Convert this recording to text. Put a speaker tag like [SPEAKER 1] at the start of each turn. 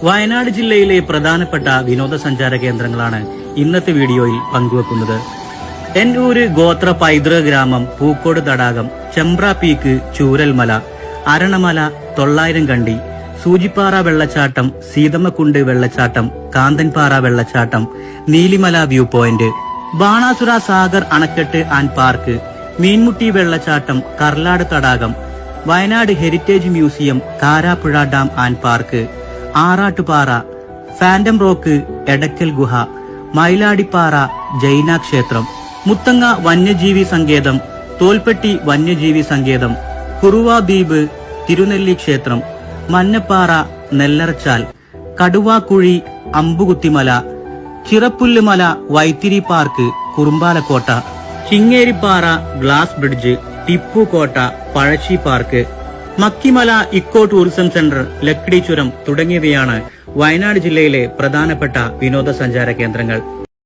[SPEAKER 1] വയനാട് ജില്ലയിലെ പ്രധാനപ്പെട്ട വിനോദസഞ്ചാര കേന്ദ്രങ്ങളാണ് ഇന്നത്തെ വീഡിയോയിൽ പങ്കുവെക്കുന്നത്. എന്നൂര് ഗോത്ര പൈതൃക ഗ്രാമം, പൂക്കോട് തടാകം, ചെമ്പ്ര പീക്ക്, ചൂരൽമല, അരണമല, 900 കണ്ടി, സൂചിപ്പാറ വെള്ളച്ചാട്ടം, സീതമ്മക്കുണ്ട് വെള്ളച്ചാട്ടം, കാന്തൻപാറ വെള്ളച്ചാട്ടം, നീലിമല വ്യൂ പോയിന്റ്, ബാണാസുര സാഗർ അണക്കെട്ട് ആൻഡ് പാർക്ക്, മീൻമുട്ടി വെള്ളച്ചാട്ടം, കർലാട് തടാകം, Wayanad heritage museum, Karapuzha dam and park, Arattupara, phantom rock, Edakkal ഗുഹ, മൈലാടിപ്പാറ, ജൈന ക്ഷേത്രം, മുത്തങ്ങ വന്യജീവി സങ്കേതം, തോൽപ്പെട്ടി വന്യജീവി സങ്കേതം, കുറുവ ദ്വീപ്, തിരുനെല്ലി ക്ഷേത്രം, Manjappara, Nellarachal, Kaduvakkuzhi, Ambukuthimala, Chirappullumala, Vythiri park, Kurumbalakotta, Chingeripara, glass bridge, Tipu കോട്ട, Pazhassi park, Makkimala eco tourism centre, Lakkidi ചുരം തുടങ്ങിയവയാണ് വയനാട് ജില്ലയിലെ പ്രധാനപ്പെട്ട വിനോദസഞ്ചാര കേന്ദ്രങ്ങൾ.